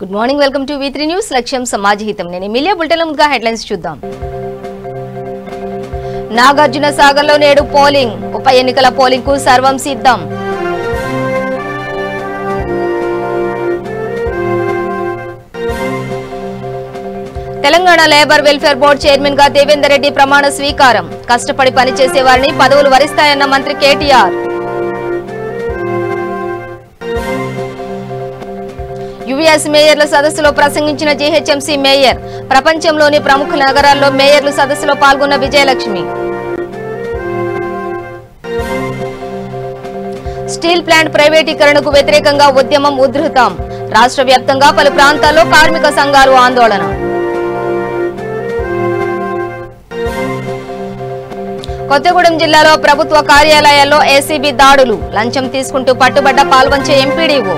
Good morning, welcome to V3 news. లక్ష్యం సమాజ హితం. నేను ఎమ్మెల్యే బులెటిన్ల ముందుగా హెడ్లైన్స్ చూద్దాం. నాగార్జున సాగర్లో నేడు పోలింగ్. ఉప ఎన్నికల పోలింగ్ కు సర్వం సిద్ధం. Telangana labour welfare board chairman గా దేవేందర్ రెడ్డి ప్రమాణ స్వీకారం. కష్టపడి పనిచేసే వారిని పదవులు వరిస్తాయన్న మంత్రి కేటీఆర్. యుఎస్ మేయర్ల సదస్సులో ప్రసంగించిన జీహెచ్ఎంసీ మేయర్. ప్రపంచంలోని ప్రముఖ నగరాల్లో మేయర్లు సదస్సులో పాల్గొన్న విజయలక్ష్మి. స్టీల్ ప్లాంట్ ప్రైవేటీకరణకు వ్యతిరేకంగా ఉద్యమం ఉధృతం. రాష్ట్ర వ్యాప్తంగా పలు ప్రాంతాల్లో కార్మిక సంఘాలు ఆందోళన. కొత్తగూడెం జిల్లాలో ప్రభుత్వ కార్యాలయాల్లో ఏసీబీ దాడులు. లంచం తీసుకుంటూ పట్టుబడ్డ పాల్వంచే ఎంపీడీఓ.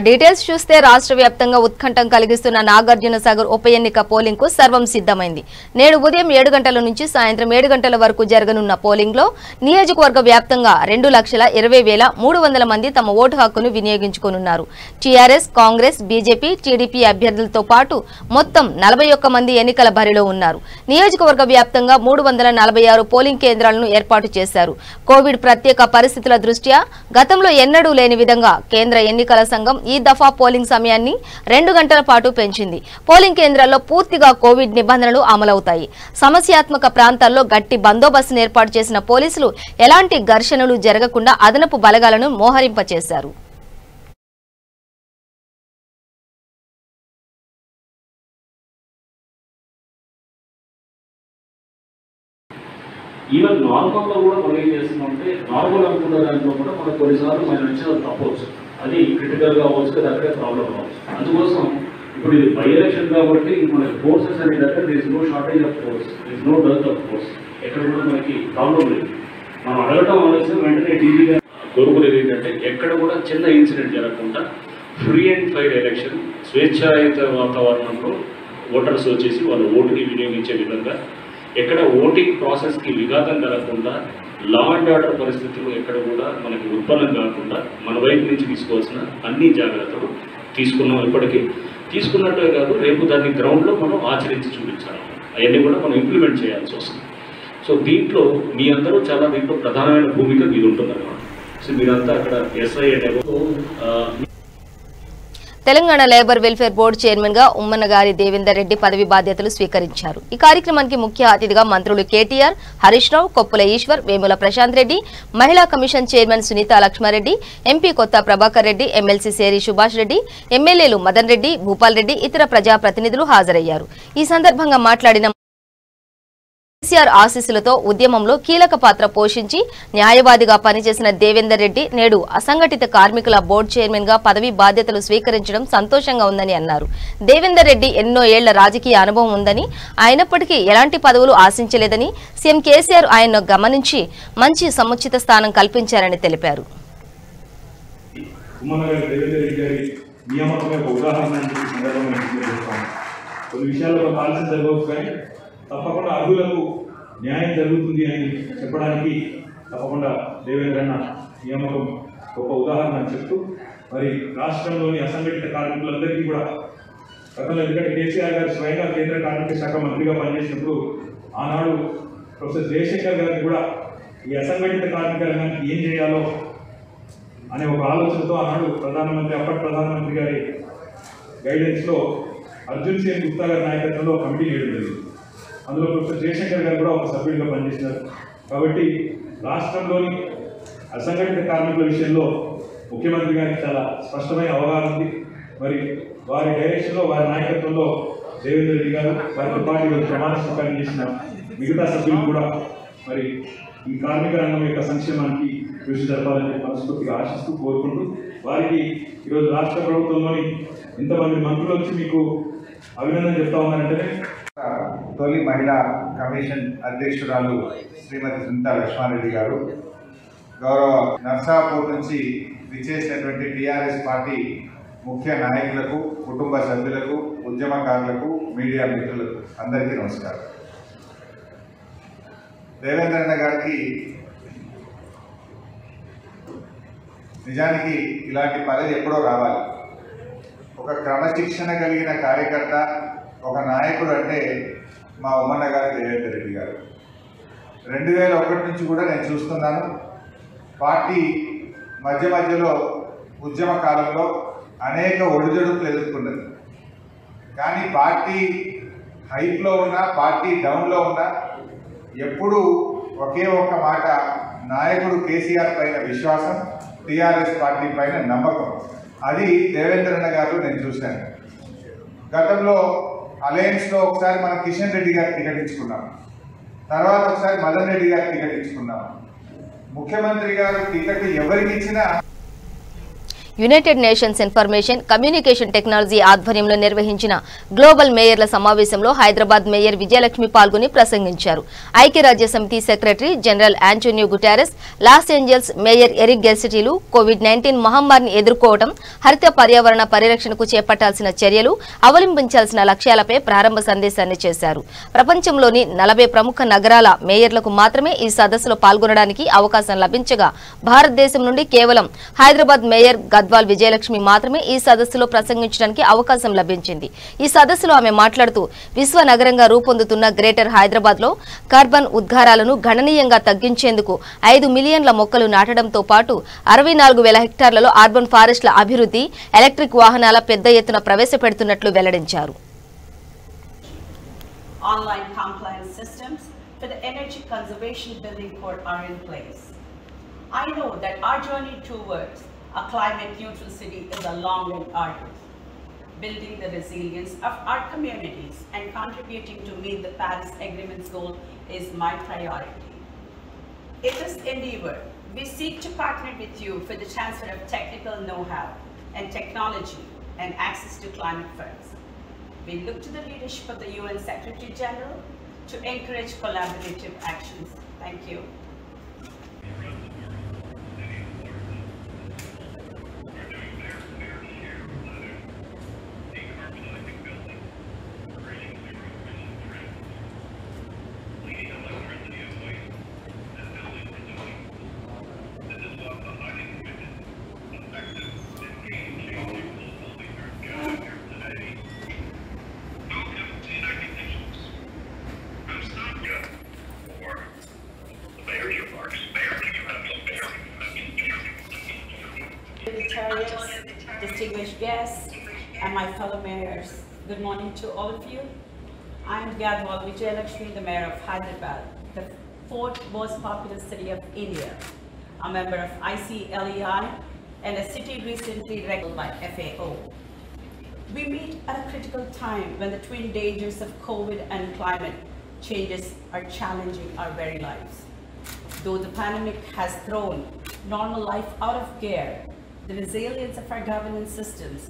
డీటెయిల్స్ చూస్తే రాష్ట్ర వ్యాప్తంగా ఉత్కంఠం కలిగిస్తున్న నాగార్జున సాగర్ ఉప ఎన్నిక పోలింగ్ కు సర్వం సిద్ధమైంది. నేడు ఉదయం 7 గంటల నుంచి సాయంత్రం 7 గంటల వరకు జరగనున్న పోలింగ్ లో నియోజకవర్గ వ్యాప్తంగా 2,20,300 మంది తమ ఓటు హక్కును వినియోగించుకోనున్నారు. టీఆర్ఎస్, కాంగ్రెస్, బీజేపీ, టీడీపీ అభ్యర్థులతో పాటు మొత్తం 41 మంది ఎన్నికల బరిలో ఉన్నారు. నియోజకవర్గ వ్యాప్తంగా 346 పోలింగ్ కేంద్రాలను ఏర్పాటు చేశారు. కోవిడ్ ప్రత్యేక పరిస్థితుల దృష్ట్యా గతంలో ఎన్నడూ లేని విధంగా కేంద్ర ఎన్నికల సంఘం ఈ దఫా పోలింగ్ సమయాన్ని 2 గంటల పాటు పెంచింది. పోలింగ్ కేంద్రాల్లో పూర్తిగా కోవిడ్ నిబంధనలు అమలవుతాయి. సమస్యాత్మక ప్రాంతాల్లో గట్టి బందోబస్తును ఏర్పాటు చేసిన పోలీసులు ఎలాంటి ఘర్షణలు జరగకుండా అదనపు బలగాలను మోహరింపచేశారు. ఈవెన్ నార్మల్లో కూడా మనం ఏం చేస్తున్నామంటే నార్మల్ అనుకున్న దాంట్లో కూడా మనకు కొన్నిసార్లు మనం ఇచ్చిన తప్పవచ్చు, అది క్రిటికల్గా అవ్వచ్చు, కదా అక్కడే ప్రాబ్లం అవ్వచ్చు. అందుకోసం ఇప్పుడు ఇది బై ఎలక్షన్ కాబట్టి మనకి ఫోర్సెస్ అనే దగ్గర there's no shortage of force, there's no dearth of force. ఎక్కడ కూడా మనకి ప్రాబ్లం లేదు. మనం అడగటం ఆలస్యం వెంటనే టీవీగా కోరుకునేది ఏంటంటే ఎక్కడ కూడా చిన్న ఇన్సిడెంట్ జరగకుండా ఫ్రీ అండ్ ఫైర్ ఎలక్షన్, స్వేచ్ఛాయుత వాతావరణంలో ఓటర్స్ వచ్చేసి వాళ్ళు ఓటుని వినియోగించే విధంగా, ఎక్కడ ఓటింగ్ ప్రాసెస్కి విఘాతం కలగకుండా, లా అండ్ ఆర్డర్ పరిస్థితులు ఎక్కడ కూడా మనకి ఉత్పన్నం కాకుండా మన వైపు నుంచి తీసుకోవాల్సిన అన్ని జాగ్రత్తలు తీసుకున్నాం. ఇప్పటికీ తీసుకున్నట్టే కాదు, రేపు దాన్ని గ్రౌండ్లో మనం ఆచరించి చూపించాలి. అవన్నీ కూడా మనం ఇంప్లిమెంట్ చేయాల్సి వస్తుంది. సో దీంట్లో మీ అందరూ చాలా దీంట్లో ప్రధానమైన భూమిక మీది ఉంటుందన్నమాట. సో మీరంతా అక్కడ SI Telangana labour welfare board chairman గా ఉమ్మనగారి దేవేందర్ రెడ్డి పదవి బాధ్యతలు స్వీకరించారు. ఈ కార్యక్రమానికి ముఖ్య అతిథిగా మంత్రులు కేటీఆర్, హరీష్ రావు, కొప్పుల ఈశ్వర్, వేముల ప్రశాంత్ రెడ్డి, మహిళా commission chairman Sunitha Lakshma Reddy, MP కొత్త ప్రభాకర్ రెడ్డి, ఎమ్మెల్సీ సేరి సుభాష్ రెడ్డి, ఎమ్మెల్యేలు మదన్ రెడ్డి, భూపాల్ రెడ్డి, ఇతర ప్రజాప్రతినిధులు హాజరయ్యారు. ఈ సందర్భంగా మాట్లాడిన కేసీఆర్ ఆశీస్సులతో ఉద్యమంలో కీలక పాత్ర పోషించి న్యాయవాదిగా పనిచేసిన దేవేందర్ రెడ్డి నేడు అసంఘటిత కార్మికుల బోర్డు చైర్మన్ గా పదవి బాధ్యతలు స్వీకరించడం సంతోషంగా ఉందని అన్నారు. దేవేందర్ రెడ్డి ఎన్నో ఏళ్ల రాజకీయ అనుభవం ఉందని, అయినప్పటికీ ఎలాంటి పదవులు ఆశించలేదని సీఎం కేసీఆర్ ఆయన్ను గమనించి మంచి సముచిత స్థానం కల్పించారని తెలిపారు. తప్పకుండా అర్హులకు న్యాయం జరుగుతుంది అని చెప్పడానికి తప్పకుండా దేవేంద్ర అన్న నియామకం గొప్ప ఉదాహరణ అని చెప్తూ, మరి రాష్ట్రంలోని అసంఘటిత కార్మికులందరికీ కూడా గతంలో, ఎందుకంటే కేసీఆర్ గారు స్వయంగా కేంద్ర కార్మిక శాఖ మంత్రిగా పనిచేసినప్పుడు ఆనాడు ప్రొఫెసర్ జయశంకర్ గారికి కూడా ఈ అసంఘటిత కార్మిక రంగానికి ఏం చేయాలో అనే ఒక ఆలోచనతో ఆనాడు అప్పటి ప్రధానమంత్రి గారి గైడెన్స్లో అర్జున్ సేన్ గుప్తా గారి నాయకత్వంలో కమిటీ వేయడం జరిగింది. అందులో ప్రొఫెసర్ జయశంకర్ గారు కూడా ఒక సభ్యుడిగా పనిచేసినారు. కాబట్టి రాష్ట్రంలోని అసంఘటిత కార్మికుల విషయంలో ముఖ్యమంత్రి గారికి చాలా స్పష్టమైన అవగాహన ఉంది. మరి వారి డైరెక్షన్లో, వారి నాయకత్వంలో దేవేందర్ రెడ్డి గారు, వారితో పాటు ప్రమాణ స్వీకారం చేసిన మిగతా సభ్యులు కూడా మరి ఈ కార్మిక రంగం యొక్క సంక్షేమానికి కృషి జరపాలని మనస్ఫూర్తిగా ఆశిస్తూ, కోరుకుంటూ, వారికి ఈరోజు రాష్ట్ర ప్రభుత్వంలోని ఇంతమంది మంత్రులు వచ్చి మీకు అభినందన చెప్తా ఉన్నారంటేనే తొలి మహిళా కమిషన్ అధ్యక్షురాలు శ్రీమతి సునీతా లక్ష్మారెడ్డి గారు, గౌరవ నర్సాపూర్ నుంచి విచ్చేసినటువంటి టీఆర్ఎస్ పార్టీ ముఖ్య నాయకులకు, కుటుంబ సభ్యులకు, ఉద్యమకారులకు, మీడియా మిత్రులకు అందరికీ నమస్కారం. దేవేంద్ర అన్న గారికి నిజానికి ఇలాంటి పదవి ఎప్పుడో రావాలి. ఒక క్రమశిక్షణ కలిగిన కార్యకర్త, ఒక నాయకుడు అంటే మా ఉమ్మన్న గారు దేవేంద్ర రెడ్డి గారు. 2001 నుంచి కూడా నేను చూస్తున్నాను. పార్టీ మధ్యలో ఉద్యమ కాలంలో అనేక ఒడిదుడుకులు ఎదుర్కొన్నది. కానీ పార్టీ హైప్లో ఉన్నా, పార్టీ డౌన్లో ఉన్నా ఎప్పుడు ఒకే ఒక్క మాట, నాయకుడు కేసీఆర్ పైన విశ్వాసం, టీఆర్ఎస్ పార్టీ పైన నమ్మకం. అది దేవేంద్రన్న గారు నేను చూశాను. గతంలో అలయన్స్లో ఒకసారి మనం కిషన్ రెడ్డి గారికి టికెట్ ఇచ్చుకున్నాం, తర్వాత ఒకసారి మదన్ రెడ్డి గారికి టికెట్ ఇచ్చుకున్నాం. ముఖ్యమంత్రి గారు టికెట్ ఎవరికి ఇచ్చినా United nations information communication technology ఆధ్వర్యంలో నిర్వహించిన గ్లోబల్ మేయర్ల సమావేశంలో హైదరాబాద్ మేయర్ విజయలక్ష్మి పాల్గొని ప్రసంగించారు. ఐక్యరాజ్య సమితి secretary general Antonio Guterres, Los Angeles mayor Eric గెర్సిటీలు కోవిడ్-19 మహమ్మారిని ఎదుర్కోవడం, హరిత పర్యావరణ పరిరక్షణకు చేపట్టాల్సిన చర్యలు, అవలంబించాల్సిన లక్ష్యాలపై ప్రారంభ సందేశాన్ని చేశారు. ప్రపంచంలోని 40 ప్రముఖ నగరాల మేయర్లకు మాత్రమే ఈ సదస్సులో పాల్గొనడానికి అవకాశం లభించగా భారతదేశం నుండి కేవలం హైదరాబాద్ మేయర్ గద్వాల్ విజయలక్ష్మి మాత్రమే ఈ సదస్సులో ప్రసంగించడానికి అవకాశం లభించింది. ఈ సదస్సులో ఆమె మాట్లాడుతూ విశ్వ నగరంగా రూపొందుతున్న గ్రేటర్ హైదరాబాద్ లో కార్బన్ ఉద్గారాలను గణనీయంగా తగ్గించేందుకు 5 మిలియన్ల మొక్కలు నాటడంతో పాటు 64,000 హెక్టార్లలో అర్బన్ ఫారెస్ట్ల అభివృద్ధి, ఎలక్ట్రిక్ వాహనాల పెద్ద ఎత్తున ప్రవేశపెడుతున్నట్లు వెల్లడించారు. Online compliance systems for the energy conservation building code are in place. I know that our journey towards a climate neutral city is a long and arduous. Building the resilience of our communities and contributing to meet the Paris Agreement's goal is my priority. In this endeavor, we seek to partner with you for the transfer of technical know-how and technology and access to climate funds. We look to the leadership of the UN Secretary General to encourage collaborative actions. Thank you. Distinguished guests and my fellow mayors, good morning to all of you. I am Gadwal Vijayalakshmi, the mayor of Hyderabad, the 4th most populous city of India, a member of ICLEI and a city recently recognized by FAO. We meet at a critical time when the twin dangers of COVID and climate changes are challenging our very lives. Though the pandemic has thrown normal life out of gear, the resilience of our governance systems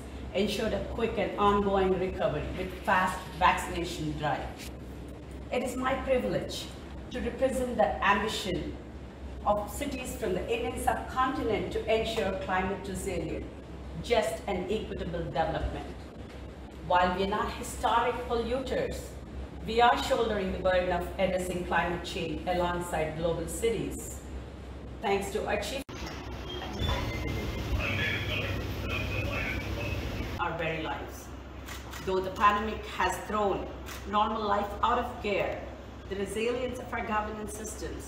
ensured a quick and ongoing recovery with fast vaccination drive. It is my privilege to represent the ambition of cities from the Indian subcontinent to ensure climate resilient, just and equitable development. While we are not historic polluters, we are shouldering the burden of addressing climate change alongside global cities. Thanks to our chief our very lives. Though the pandemic has thrown normal life out of gear, the resilience of our governance systems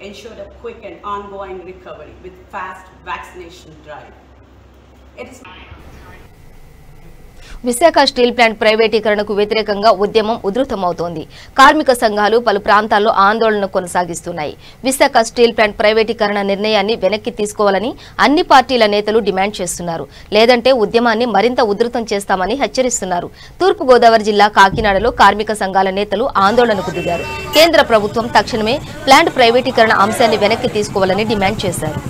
ensured a quick and ongoing recovery with fast vaccination drive. It is Visakha steel plant ప్రైవేటీకరణకు వ్యతిరేకంగా ఉద్యమం ఉధృతమవుతోంది. కార్మిక సంఘాలు పలు ప్రాంతాల్లో ఆందోళన కొనసాగిస్తున్నాయి. Visakha steel plant ప్రైవేటీకరణ నిర్ణయాన్ని వెనక్కి తీసుకోవాలని అన్ని పార్టీల నేతలు డిమాండ్ చేస్తున్నారు. లేదంటే ఉద్యమాన్ని మరింత ఉధృతం చేస్తామని హెచ్చరిస్తున్నారు. తూర్పుగోదావరి జిల్లా కాకినాడలో కార్మిక సంఘాల నేతలు ఆందోళనకు దిగారు. కేంద్ర ప్రభుత్వం తక్షణమే ప్లాంట్ ప్రైవేటీకరణ అంశాన్ని వెనక్కి తీసుకోవాలని డిమాండ్ చేశారు.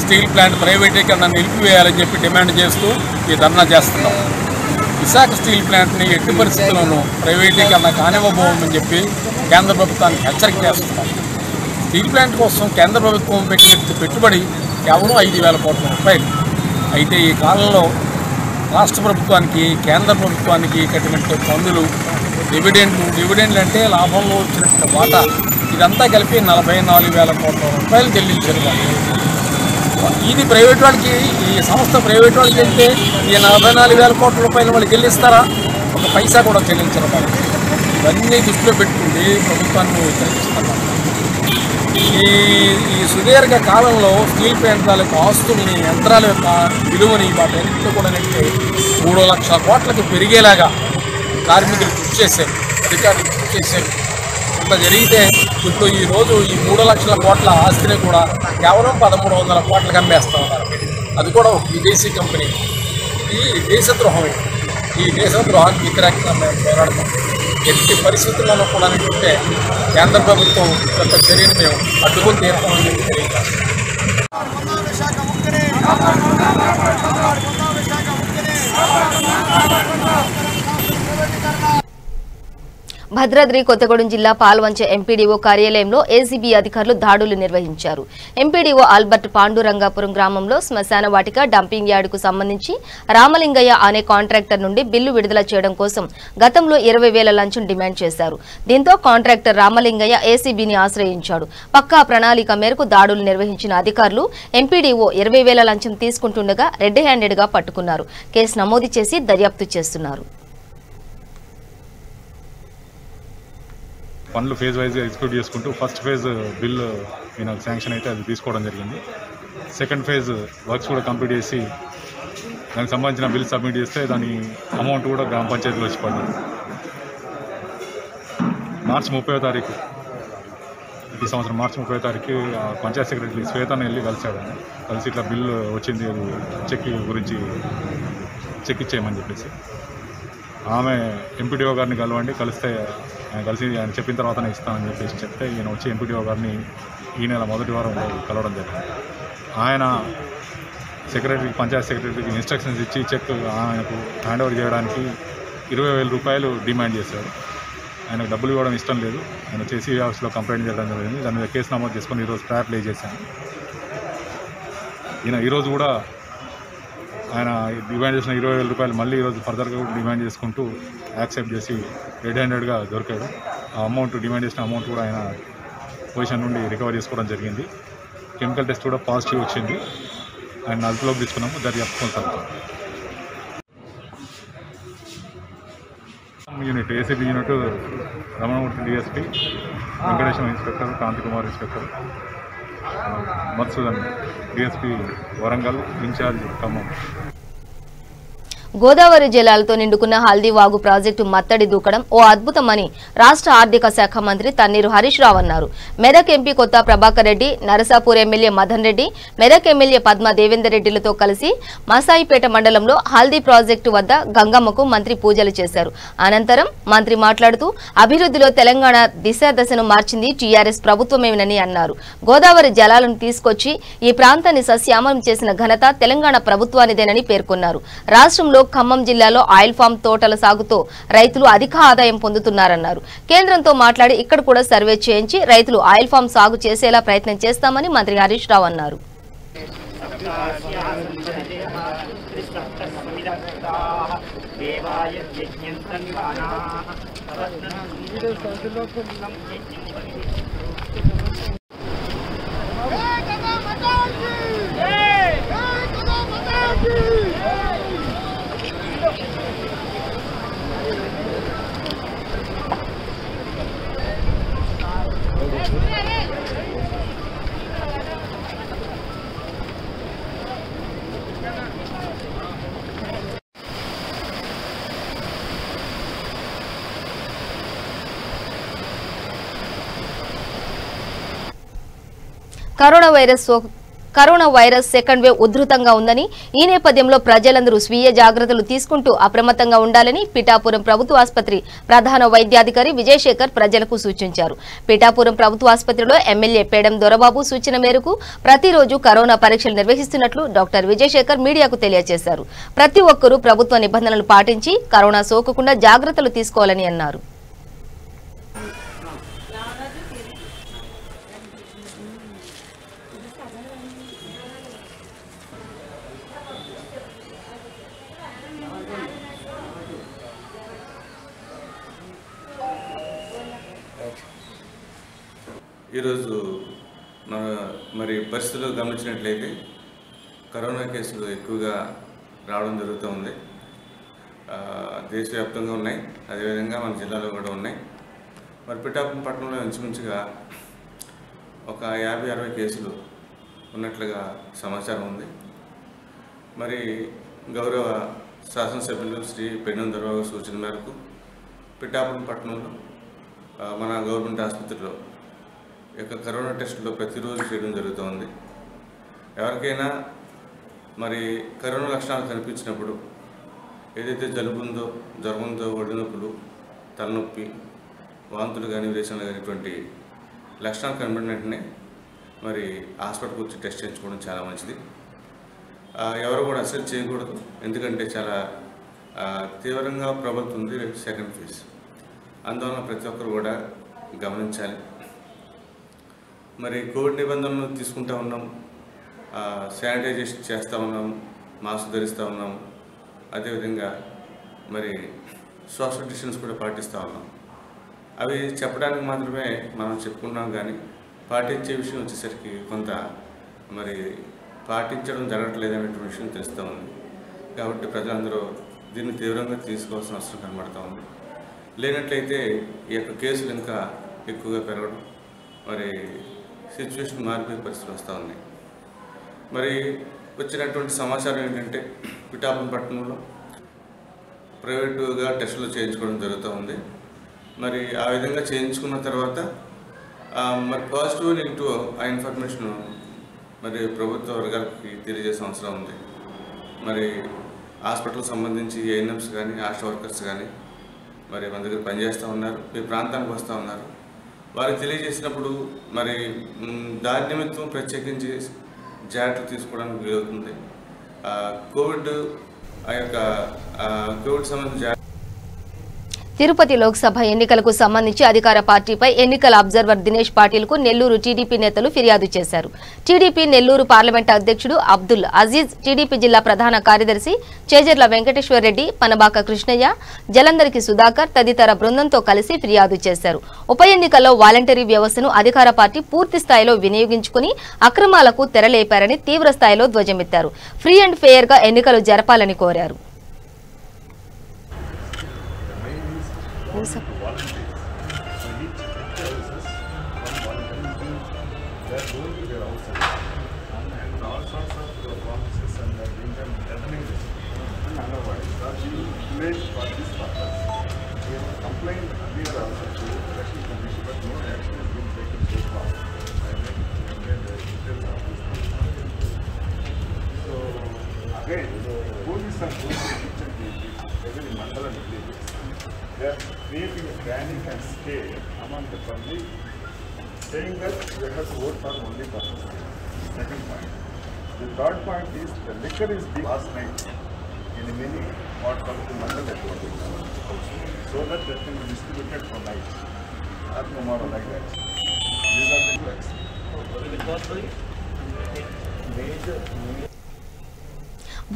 స్టీల్ ప్లాంట్ ప్రైవేటీకరణ నిలిపివేయాలని చెప్పి డిమాండ్ చేస్తూ ఈ ధర్నా చేస్తున్నాం. విశాఖ స్టీల్ ప్లాంట్ని ఎట్టి పరిస్థితుల్లోనూ ప్రైవేటీకరణ కానివ్వబోమని చెప్పి కేంద్ర ప్రభుత్వానికి హెచ్చరిక చేస్తున్నారు. స్టీల్ ప్లాంట్ కోసం కేంద్ర ప్రభుత్వం పెట్టిన పెట్టుబడి కేవలం 5,000 కోట్ల రూపాయలు. అయితే ఈ కాలంలో రాష్ట్ర ప్రభుత్వానికి కేంద్ర ప్రభుత్వానికి కట్టినట్టు పన్నులు, డివిడెండ్లు అంటే లాభంలో వచ్చినట్టు వాటా, ఇదంతా కలిపి 44,000 కోట్ల రూపాయలు చెల్లించారు. ఇది ప్రైవేట్ వాళ్ళకి, ఈ సంస్థ ప్రైవేట్ వాళ్ళకి వెళ్తే ఈ 44,000 కోట్ల రూపాయలు వాళ్ళు చెల్లిస్తారా? ఒక పైసా కూడా చెల్లించరు. ఇవన్నీ దృష్టిలో పెట్టుకుంటే ప్రభుత్వాన్ని వ్యతిరేకిస్తున్నారు. ఈ సుదీర్ఘ కాలంలో స్టీల్ ప్లాంట్ తాలూకు ఆస్తుల్ని, యంత్రాల యొక్క విలువని వాటన్నింటిలో కూడా 3 లక్షల కోట్లకి పెరిగేలాగా కార్మికులు కృషి చేశారు, అధికారులు కృషి చేశారు. ఇట్లా జరిగితే ఇప్పుడు ఈరోజు ఈ 3 లక్షల కోట్ల ఆస్తిని కూడా కేవలం 1,300 కోట్లకు అమ్మేస్తూ ఉన్నారు. అది కూడా ఒక విదేశీ కంపెనీ. ఇది దేశద్రోహం. ఈ దేశద్రోహానికి వ్యతిరేకంగా మేము పోరాడతాం. ఎట్టి పరిస్థితుల్లో కూడా అనుకుంటే కేంద్ర ప్రభుత్వం యొక్క చర్యను మేము అడ్డుకొని తీరుతామని చెప్పి తెలియజేస్తాం. భద్రాద్రి కొత్తగూడెం జిల్లా పాల్వంచ ఎంపీడీఓ కార్యాలయంలో ఏసీబీ అధికారులు దాడులు నిర్వహించారు. ఎంపీడీఓ ఆల్బర్ట్ పాండురంగాపురం గ్రామంలో శ్మశాన వాటిక డంపింగ్ యార్డుకు సంబంధించి రామలింగయ్య అనే కాంట్రాక్టర్ నుండి బిల్లు విడుదల చేయడం కోసం గతంలో 20,000 లంచం డిమాండ్ చేశారు. దీంతో కాంట్రాక్టర్ రామలింగయ్య ఏసీబీని ఆశ్రయించాడు. పక్కా ప్రణాళిక మేరకు దాడులు నిర్వహించిన అధికారులు ఎంపీడీఓ 20,000 లంచం తీసుకుంటుండగా రెడ్ హ్యాండెడ్ గా పట్టుకున్నారు. కేసు నమోదు చేసి దర్యాప్తు చేస్తున్నారు. పనులు ఫేజ్ వైజ్గా ఎగ్జిక్యూట్ చేసుకుంటూ ఫస్ట్ ఫేజ్ బిల్ ఈయన శాంక్షన్ అయితే అది తీసుకోవడం జరిగింది. సెకండ్ ఫేజ్ వర్క్స్ కూడా కంప్లీట్ చేసి దానికి సంబంధించిన బిల్ సబ్మిట్ చేస్తే దాని అమౌంట్ కూడా గ్రామ పంచాయతీలో వచ్చి పడింది. మార్చి 30వ తారీఖు ఈ సంవత్సరం మార్చి 30వ తారీఖు పంచాయత్ సెక్రటరీ శ్వేతను వెళ్ళి కలిసాడు. కలిసి ఇట్లా బిల్లు వచ్చింది, అది చెక్ గురించి చెక్ ఇచ్చేయమని చెప్పేసి ఆమె ఎంపీడీఓ గారిని కలవండి, కలిస్తే కలిసి ఆయన చెప్పిన తర్వాతనే ఇస్తానని చెప్పేసి చెప్తే ఈయన వచ్చి ఎంపీడీఓ గారిని ఈ నెల మొదటి వారం కలవడం జరిగింది. ఆయన సెక్రటరీకి, పంచాయత్ సెక్రటరీకి ఇన్స్ట్రక్షన్స్ ఇచ్చి చెక్ ఆయనకు హ్యాండ్ ఓవర్ చేయడానికి 20,000 రూపాయలు డిమాండ్ చేశారు. ఆయనకు డబ్బులు ఇవ్వడం ఇష్టం లేదు. ఆయన చేసి ఆఫీస్లో కంప్లైంట్ చేయడం జరిగింది. దాని మీద కేసు నమోదు చేసుకొని ఈరోజు ట్రాప్ ప్లే చేశాను. ఈయన ఈరోజు కూడా ఆయన డిమాండ్ చేసిన 20,000 రూపాయలు మళ్ళీ ఈరోజు ఫర్దర్గా డిమాండ్ చేసుకుంటూ యాక్సెప్ట్ చేసి రెడ్ హ్యాండెడ్గా దొరికాడు. ఆ అమౌంట్, డిమాండ్ చేసిన అమౌంట్ కూడా ఆయన పొజిషన్ నుండి రికవర్ చేసుకోవడం జరిగింది. కెమికల్ టెస్ట్ కూడా పాజిటివ్ వచ్చింది. ఆయన అదుపులోకి తీసుకున్నాము. దర్యాప్తు కొనసాగుతాం. Unit ACB unit Ramanamurthy DSP, Venkateswara inspector, Kanthikumar inspector, Madhusudan DSP Warangal, in-charge Khammam. Godavari జలాలతో నిండుకున్న హల్దీవాగు ప్రాజెక్టు మత్తడి దూకడం ఓ అద్భుతమని రాష్ట్ర ఆర్థిక శాఖ మంత్రి తన్నీరు హరీష్ రావు అన్నారు. మెదక్ ఎంపీ కొత్త ప్రభాకర్ రెడ్డి, నరసాపూర్ ఎమ్మెల్యే మదన్ రెడ్డి, మెదక్ ఎమ్మెల్యే పద్మ దేవేందర్ రెడ్డిలతో కలిసి మసాయిపేట మండలంలో హల్దీ ప్రాజెక్టు వద్ద గంగమ్మకు మంత్రి పూజలు చేశారు. అనంతరం మంత్రి మాట్లాడుతూ అభివృద్ధిలో తెలంగాణ దిశను మార్చింది టీఆర్ఎస్ ప్రభుత్వమేనని అన్నారు. గోదావరి జలాలను తీసుకొచ్చి ఈ ప్రాంతాన్ని సస్యామలం చేసిన ఘనత తెలంగాణ ప్రభుత్వానిదేనని పేర్కొన్నారు. రాష్ట్రంలో ఖమ్మం జిల్లాలో ఆయిల్ ఫామ్ తోటల సాగుతో రైతులు అధిక ఆదాయం పొందుతున్నారన్నారు. కేంద్రంతో మాట్లాడి ఇక్కడ కూడా సర్వే చేయించి రైతులు ఆయిల్ ఫామ్ సాగు చేసేలా ప్రయత్నం చేస్తామని మంత్రి హరీష్ రావు అన్నారు. Corona virus corona virus second wave ఉధృతంగా ఉందని ఈ నేపథ్యంలో ప్రజలందరూ స్వీయ జాగ్రత్తలు తీసుకుంటూ అప్రమత్తంగా ఉండాలని పిఠాపురం ప్రభుత్వ ఆసుపత్రి ప్రధాన వైద్యాధికారి విజయశేఖర్ ప్రజలకు సూచించారు. పిఠాపురం ప్రభుత్వ ఆసుపత్రిలో ఎమ్మెల్యే పేడం దొరబాబు సూచన మేరకు ప్రతిరోజు కరోనా పరీక్షలు నిర్వహిస్తున్నట్లు డాక్టర్ విజయశేఖర్ మీడియాకు తెలియజేశారు. ప్రతి ఒక్కరూ ప్రభుత్వ నిబంధనలు పాటించి కరోనా సోకకుండా జాగ్రత్తలు తీసుకోవాలని అన్నారు. ఈరోజు మరి పరిస్థితులు గమనించినట్లయితే కరోనా కేసులు ఎక్కువగా రావడం జరుగుతూ ఉంది. దేశవ్యాప్తంగా ఉన్నాయి, అదేవిధంగా మన జిల్లాలో కూడా ఉన్నాయి. మరి పిఠాపురం పట్టణంలో ఇంచుమించుగా ఒక 50-60 కేసులు ఉన్నట్లుగా సమాచారం ఉంది. మరి గౌరవ శాసనసభ్యులు శ్రీ పేడం దొరబాబు సూచన మేరకు పిఠాపురం పట్టణంలో మన గవర్నమెంట్ ఆసుపత్రిలో కరోనా టెస్టులు ప్రతిరోజు చేయడం జరుగుతుంది. ఎవరికైనా మరి కరోనా లక్షణాలు కనిపించినప్పుడు ఏదైతే జలుబు ఉందో, జ్వరం ఉందో, ఒళ్ళు నొప్పులు, తలనొప్పి, వాంతులు కానీ విరేచనలు కానీ ఇటువంటి లక్షణాలు కనబడిన వెంటనే మరి హాస్పిటల్కి వచ్చి టెస్ట్ చేయించుకోవడం చాలా మంచిది. ఎవరు కూడా అసలు చేయకూడదు, ఎందుకంటే చాలా తీవ్రంగా ప్రబలుతుంది సెకండ్ ఫేజ్. అందువలన ప్రతి ఒక్కరు కూడా గమనించాలి. మరి కోవిడ్ నిబంధనలు తీసుకుంటూ ఉన్నాం, శానిటైజేషన్ చేస్తూ ఉన్నాం, మాస్క్ ధరిస్తూ ఉన్నాం, అదేవిధంగా మరి సోషల్ డిస్టెన్స్ కూడా పాటిస్తూ ఉన్నాం. అవి చెప్పడానికి మాత్రమే మనం చెప్పుకున్నాం, కానీ పాటించే విషయం వచ్చేసరికి కొంత మరి పాటించడం జరగట్లేదు అనేటువంటి విషయం తెలుస్తూ ఉంది. కాబట్టి ప్రజలందరూ దీన్ని తీవ్రంగా తీసుకోవాల్సిన అవసరం కనబడుతూ ఉంది. లేనట్లయితే ఈ యొక్క కేసులు ఇంకా ఎక్కువగా పెరగడం, మరి సిచ్యువేషన్ మారిపోయే పరిస్థితులు వస్తూ ఉన్నాయి. మరి వచ్చినటువంటి సమాచారం ఏంటంటే పిఠాపురం పట్టణంలో ప్రైవేటుగా టెస్టులు చేయించుకోవడం జరుగుతూ ఉంది. మరి ఆ విధంగా చేయించుకున్న తర్వాత మరి పాజిటివ్ నెగిటివ్ ఆ ఇన్ఫర్మేషన్ మరి ప్రభుత్వ వర్గాలకి తెలియజేసిన అవసరం ఉంది. మరి హాస్పిటల్కి సంబంధించి ఏఎన్ఎంస్ కానీ, ఆశా వర్కర్స్ కానీ మరి మన దగ్గర పనిచేస్తూ ఉన్నారు, మీ ప్రాంతానికి వస్తూ ఉన్నారు. వారికి తెలియజేసినప్పుడు మరి దాని నిమిత్తం ప్రత్యేకించి జాగ్రత్తలు తీసుకోవడానికి వీలవుతుంది. కోవిడ్ సంబంధించిన తిరుపతి లోక్సభ ఎన్నికలకు సంబంధించి అధికార పార్టీపై ఎన్నికల అబ్జర్వర్ దినేష్ పాటిల్కు నెల్లూరు టీడీపీ నేతలు ఫిర్యాదు చేశారు. టీడీపీ నెల్లూరు పార్లమెంట్ అధ్యక్షుడు అబ్దుల్ అజీజ్, టీడీపీ జిల్లా ప్రధాన కార్యదర్శి చేజర్ల వెంకటేశ్వర్ రెడ్డి, పనబాక కృష్ణయ్య, జలందరికి సుధాకర్ తదితర బృందంతో కలిసి ఫిర్యాదు చేశారు. ఉప ఎన్నికల్లో వాలంటరీ వ్యవస్థను అధికార పార్టీ పూర్తి స్థాయిలో వినియోగించుకుని అక్రమాలకు తెరలేపారని తీవ్ర స్థాయిలో ధ్వజమెత్తారు. ఫ్రీ అండ్ ఫెయిర్ గా ఎన్నికలు జరపాలని కోరారు. They are creating a panic and scare among the public, saying that we have to vote for only for the state. Second point. The third point is the liquor is being last night in many parts of the mandal headquarters, so that they can be distributed for night or tomorrow like that. These are the facts.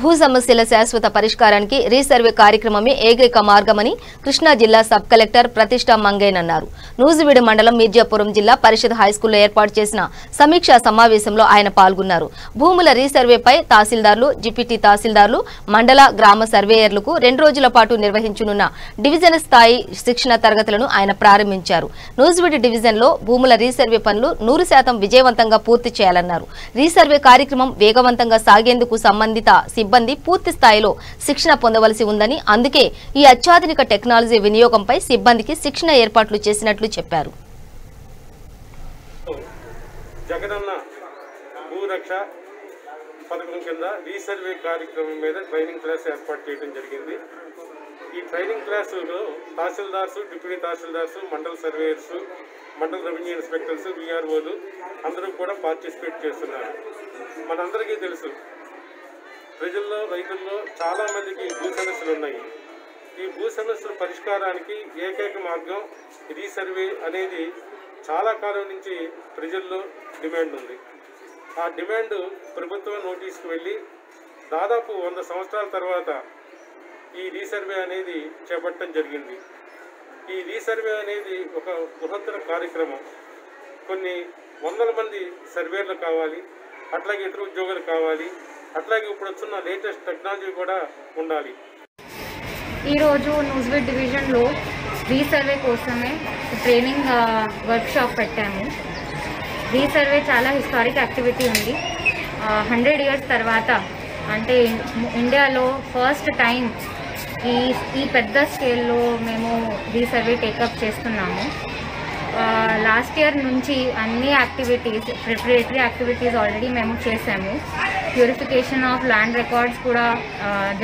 భూ సమస్యల శాశ్వత పరిష్కారానికి resurvey కార్యక్రమమే ఏకైక మార్గమని కృష్ణా జిల్లా sub collector ప్రతిష్ఠా మంగేన్ అన్నారు. నూజివీడు మండలం మిర్జాపురం జిల్లా పరిషత్ హైస్కూల్లో ఏర్పాటు చేసిన సమీక్షా సమావేశంలో ఆయన పాల్గొన్నారు. భూముల రీసర్వేపై తహసీల్దార్లు, డిప్యూటీ తహసీల్దార్లు, మండల గ్రామ సర్వేయర్లకు 2 రోజుల పాటు నిర్వహించనున్న డివిజన్ స్థాయి శిక్షణ తరగతులను ఆయన ప్రారంభించారు. నూజివీడు డివిజన్లో భూముల రీసర్వే పనులు 100% విజయవంతంగా పూర్తి చేయాలన్నారు. రీసర్వే కార్యక్రమం వేగవంతంగా సాగేందుకు సంబంధిత సిబ్బంది పూర్తి స్థాయిలో శిక్షణ పొందవలసి ఉందని, అందుకే ఈ అత్యాధునిక టెక్నాలజీ వినియోగంపై సిబ్బందికి శిక్షణ ఏర్పాట్లు చేసినట్లు చెప్పారు. జగనన్న భూరక్ష పథకం కింద రీసర్వే కార్యక్రమం మీద ట్రైనింగ్ క్లాస్ ఏర్పాటు చేయడం జరిగింది. ఈ ట్రైనింగ్ క్లాసులో తహసీల్దార్సు, డిప్యూటీ తహసీల్దార్సు, మండల సర్వేయర్సు, మండల రెవెన్యూ ఇన్స్పెక్టర్స్, విఆర్ఓలు అందరూ కూడా పార్టిసిపేట్ చేస్తున్నారు. మనందరికీ తెలుసు ప్రజల్లో, రైతుల్లో చాలామందికి భూ సమస్యలు ఉన్నాయి. ఈ భూ సమస్యల పరిష్కారానికి ఏకైక మార్గం రీసర్వే అనేది చాలా కాలం నుంచి ప్రజల్లో డిమాండ్ ఉంది. ఆ డిమాండ్ ప్రభుత్వం నోటీస్కి వెళ్ళి దాదాపు 100 సంవత్సరాల తర్వాత ఈ రీసర్వే అనేది చేపట్టడం జరిగింది. ఈ రీసర్వే అనేది ఒక బృహత్తర కార్యక్రమం. కొన్ని వందల మంది సర్వేర్లు కావాలి, అట్లాగే ఇతర ఉద్యోగులు కావాలి, అట్లాగే ఇప్పుడు వచ్చిన లేటెస్ట్ టెక్నాలజీ కూడా ఉండాలి. ఈరోజు న్యూజివీడ్ డివిజన్లో రీసర్వే కోసమే ట్రైనింగ్ వర్క్షాప్ పెట్టాము. రీసర్వే చాలా హిస్టారిక్ యాక్టివిటీ ఉంది. 100 ఇయర్స్ తర్వాత అంటే ఇండియాలో ఫస్ట్ టైం ఈ పెద్ద స్కేల్లో మేము రీసర్వే టేకప్ చేస్తున్నాము. లాస్ట్ ఇయర్ నుంచి అన్ని యాక్టివిటీస్, ప్రిపరేటరీ యాక్టివిటీస్ ఆల్రెడీ మేము చేసాము. ప్యూరిఫికేషన్ ఆఫ్ ల్యాండ్ రికార్డ్స్ కూడా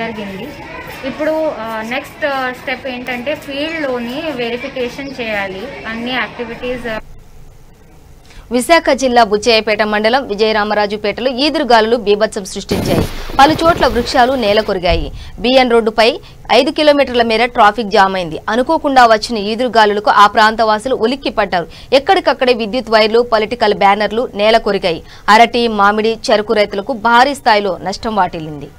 జరిగింది. ఇప్పుడు నెక్స్ట్ స్టెప్ ఏంటంటే ఫీల్డ్లోని వెరిఫికేషన్ చేయాలి అన్ని యాక్టివిటీస్. విశాఖ జిల్లా బుచ్చయ్యపేట మండలం విజయరామరాజుపేటలో ఈదురుగాలులు బీభత్సం సృష్టించాయి. పలు చోట్ల వృక్షాలు నేలకొరిగాయి. బిఎన్ రోడ్డుపై 5 కిలోమీటర్ల మేర ట్రాఫిక్ జామ్ అయింది. అనుకోకుండా వచ్చిన ఈదురుగాలులకు ఆ ప్రాంతవాసులు ఉలిక్కిపడ్డారు. ఎక్కడికక్కడే విద్యుత్ వైర్లు, పొలిటికల్ బ్యానర్లు నేలకొరిగాయి. అరటి, మామిడి, చెరకు రైతులకు భారీ స్థాయిలో నష్టం వాటిల్లింది.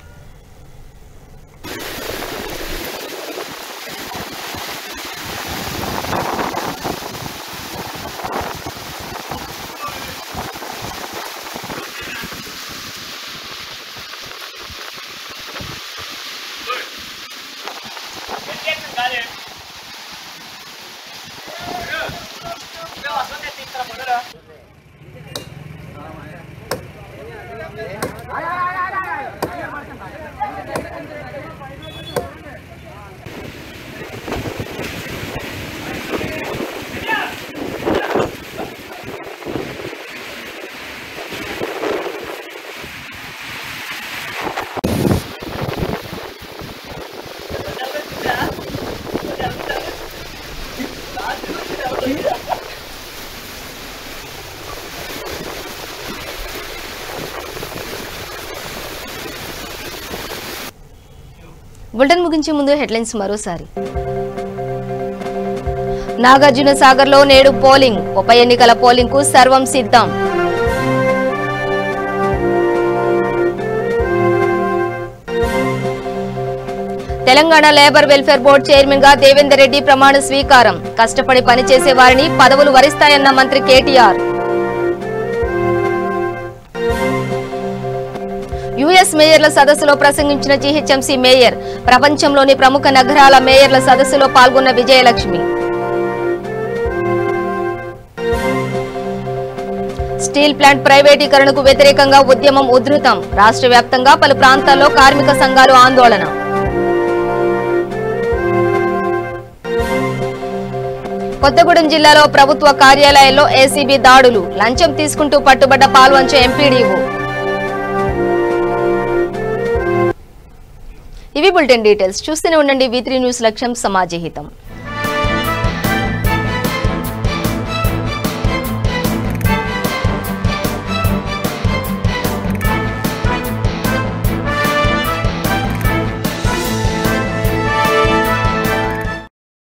బులెటిన్ ముగించే ముందు హెడ్లైన్స్ మరోసారి. నాగార్జున సాగర్లో నేడు పోలింగ్. ఉప ఎన్నికల పోలింగ్ కు సర్వం సిద్ధం. Telangana labour welfare board chairman గా దేవేందర్ రెడ్డి ప్రమాణ స్వీకారం. కష్టపడి పనిచేసే వారిని పదవులు వరిస్తాయన్న మంత్రి కేటీఆర్. యుఎస్ మేయర్ల సదస్సులో ప్రసంగించిన జీహెచ్ఎంసీ మేయర్. ప్రపంచంలోని ప్రముఖ నగరాల మేయర్ల సదస్సులో పాల్గొన్న విజయలక్ష్మి. స్టీల్ ప్లాంట్ ప్రైవేటీకరణకు వ్యతిరేకంగా ఉద్యమం ఉధృతం. రాష్ట్ర వ్యాప్తంగా పలు ప్రాంతాల్లో కార్మిక సంఘాలు ఆందోళన. కొత్తగూడెం జిల్లాలో ప్రభుత్వ కార్యాలయాల్లో ఏసీబీ దాడులు. లంచం తీసుకుంటూ పట్టుబడ్డ పాల్వంచ ఎంపీడీఓ. ఇవి బులెటిన్ డీటెయిల్స్. చూస్తూనే ఉండండి V3 న్యూస్. లక్ష్యం సమాజహితం.